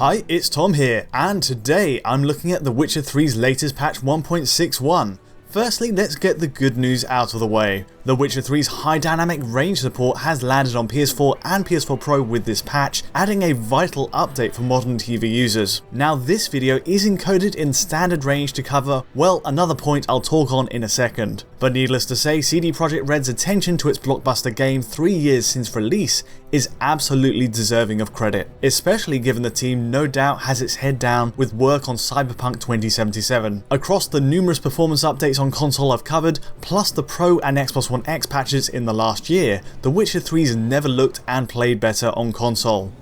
Hi, it's Tom here, and today I'm looking at The Witcher 3's latest patch 1.61. Firstly, let's get the good news out of the way. The Witcher 3's high dynamic range support has landed on PS4 and PS4 Pro with this patch, adding a vital update for modern TV users. Now this video is encoded in standard range to cover, well, another point I'll talk on in a second. But needless to say, CD Projekt Red's attention to its blockbuster game 3 years since release is absolutely deserving of credit, especially given the team no doubt has its head down with work on Cyberpunk 2077. Across the numerous performance updates on console I've covered, plus the Pro and Xbox One X patches in the last year, The Witcher 3's never looked and played better on console.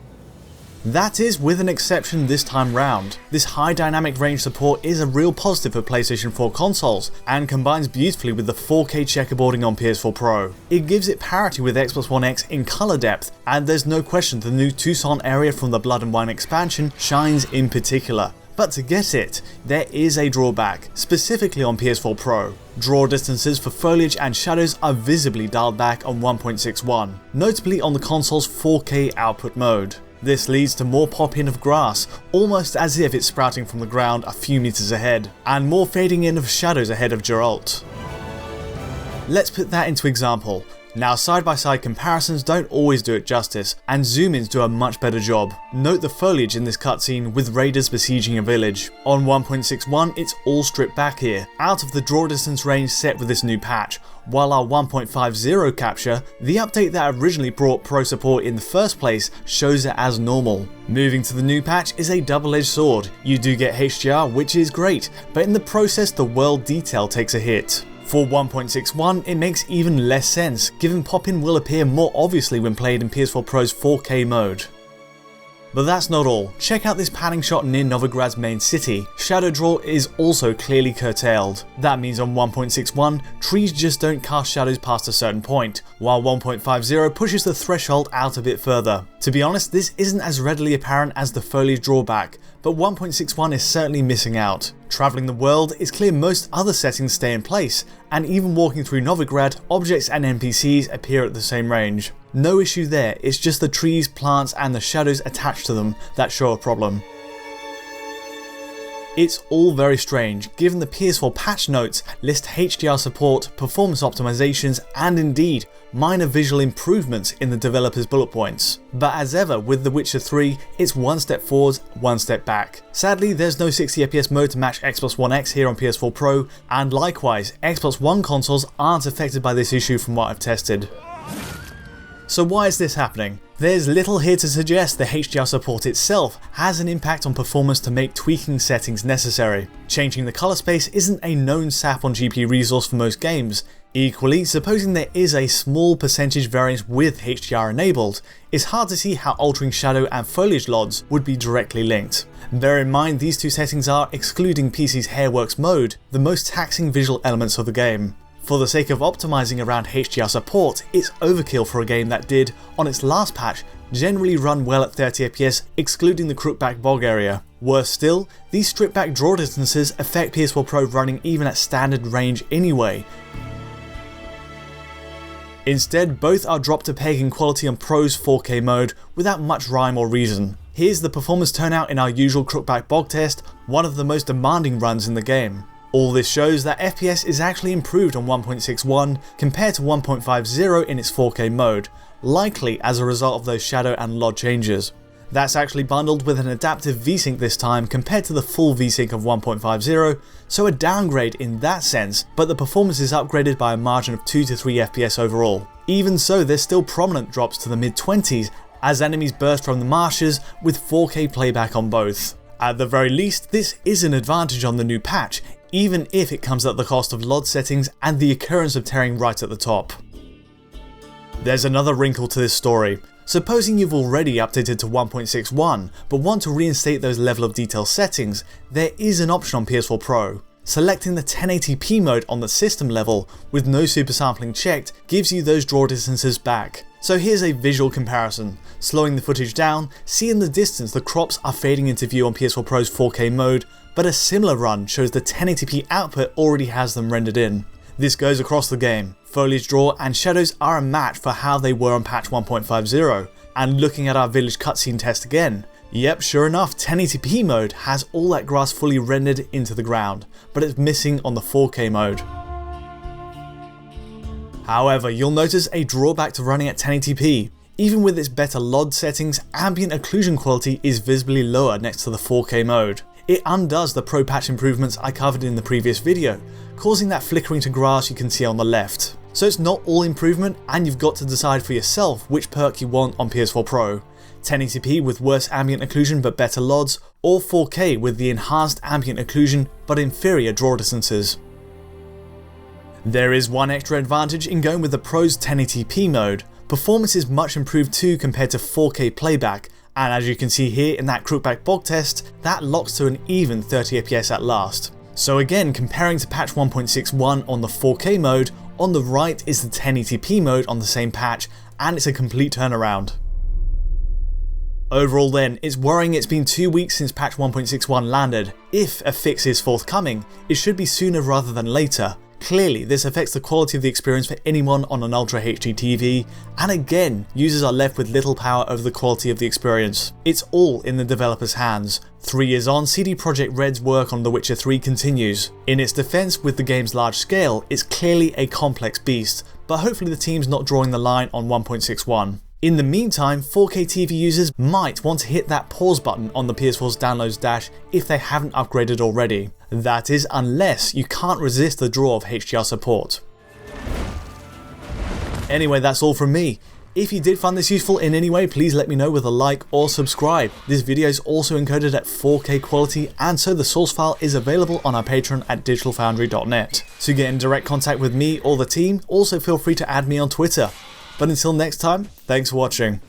That is with an exception this time round. This high dynamic range support is a real positive for PlayStation 4 consoles and combines beautifully with the 4K checkerboarding on PS4 Pro. It gives it parity with Xbox One X in colour depth, and there's no question the new Tucson area from the Blood and Wine expansion shines in particular. But to get it, there is a drawback, specifically on PS4 Pro. Draw distances for foliage and shadows are visibly dialed back on 1.61, notably on the console's 4K output mode. This leads to more pop-in of grass, almost as if it's sprouting from the ground a few meters ahead, and more fading in of shadows ahead of Geralt. Let's put that into example. Now side-by-side comparisons don't always do it justice, and zoom-ins do a much better job. Note the foliage in this cutscene with raiders besieging a village. On 1.61 it's all stripped back here, out of the draw distance range set with this new patch, while our 1.50 capture, the update that originally brought Pro support in the first place, shows it as normal. Moving to the new patch is a double-edged sword. You do get HDR, which is great, but in the process the world detail takes a hit. For 1.61, it makes even less sense, given pop-in will appear more obviously when played in PS4 Pro's 4K mode. But that's not all. Check out this panning shot near Novigrad's main city. Shadow draw is also clearly curtailed. That means on 1.61, trees just don't cast shadows past a certain point, while 1.50 pushes the threshold out a bit further. To be honest, this isn't as readily apparent as the foliage drawback, but 1.61 is certainly missing out. Travelling the world, it's clear most other settings stay in place, and even walking through Novigrad, objects and NPCs appear at the same range. No issue there, it's just the trees, plants and the shadows attached to them that show a problem. It's all very strange, given the PS4 patch notes list HDR support, performance optimizations, and indeed, minor visual improvements in the developer's bullet points. But as ever with The Witcher 3, it's one step forward, one step back. Sadly, there's no 60fps mode to match Xbox One X here on PS4 Pro, and likewise, Xbox One consoles aren't affected by this issue from what I've tested. So why is this happening? There's little here to suggest the HDR support itself has an impact on performance to make tweaking settings necessary. Changing the colour space isn't a known sap on GPU resource for most games. Equally, supposing there is a small percentage variance with HDR enabled, it's hard to see how altering shadow and foliage LODs would be directly linked. Bear in mind these two settings are, excluding PC's Hairworks mode, the most taxing visual elements of the game. For the sake of optimizing around HDR support, it's overkill for a game that did, on its last patch, generally run well at 30fps excluding the crookback bog area. Worse still, these stripped back draw distances affect PS4 Pro running even at standard range anyway. Instead, both are dropped a peg in quality on Pro's 4K mode without much rhyme or reason. Here's the performance turnout in our usual crookback bog test, one of the most demanding runs in the game. All this shows that FPS is actually improved on 1.61 compared to 1.50 in its 4K mode, likely as a result of those shadow and LOD changes. That's actually bundled with an adaptive VSync this time compared to the full VSync of 1.50, so a downgrade in that sense, but the performance is upgraded by a margin of 2 to 3 FPS overall. Even so, there's still prominent drops to the mid-20s as enemies burst from the marshes with 4K playback on both. At the very least, this is an advantage on the new patch, even if it comes at the cost of LOD settings and the occurrence of tearing right at the top. There's another wrinkle to this story. Supposing you've already updated to 1.61 but want to reinstate those level of detail settings, there is an option on PS4 Pro. Selecting the 1080p mode on the system level with no super sampling checked gives you those draw distances back. So here's a visual comparison. Slowing the footage down, see in the distance the crops are fading into view on PS4 Pro's 4K mode, but a similar run shows the 1080p output already has them rendered in. This goes across the game. Foliage draw and shadows are a match for how they were on patch 1.50, and looking at our village cutscene test again, Yep, sure enough, 1080p mode has all that grass fully rendered into the ground, but it's missing on the 4K mode. However, you'll notice a drawback to running at 1080p. Even with its better LOD settings, ambient occlusion quality is visibly lower next to the 4K mode. It undoes the pro patch improvements I covered in the previous video, causing that flickering to grass you can see on the left. So it's not all improvement, and you've got to decide for yourself which perk you want on PS4 Pro. 1080p with worse ambient occlusion but better LODs, or 4K with the enhanced ambient occlusion but inferior draw distances. There is one extra advantage in going with the Pro's 1080p mode. Performance is much improved too compared to 4K playback, and as you can see here in that crookback bog test, that locks to an even 30 FPS at last. So again, comparing to patch 1.61 on the 4K mode, on the right is the 1080p mode on the same patch, and it's a complete turnaround. Overall then, it's worrying it's been 2 weeks since patch 1.61 landed. If a fix is forthcoming, it should be sooner rather than later. Clearly, this affects the quality of the experience for anyone on an Ultra HD TV, and again, users are left with little power over the quality of the experience. It's all in the developer's hands. 3 years on, CD Projekt Red's work on The Witcher 3 continues. In its defense, with the game's large scale, it's clearly a complex beast, but hopefully the team's not drawing the line on 1.61. In the meantime, 4K TV users might want to hit that pause button on the PS4's downloads dash if they haven't upgraded already. That is, unless you can't resist the draw of HDR support. Anyway, that's all from me. If you did find this useful in any way, please let me know with a like or subscribe. This video is also encoded at 4K quality, and so the source file is available on our Patreon at digitalfoundry.net. To get in direct contact with me or the team, also feel free to add me on Twitter. But until next time, thanks for watching.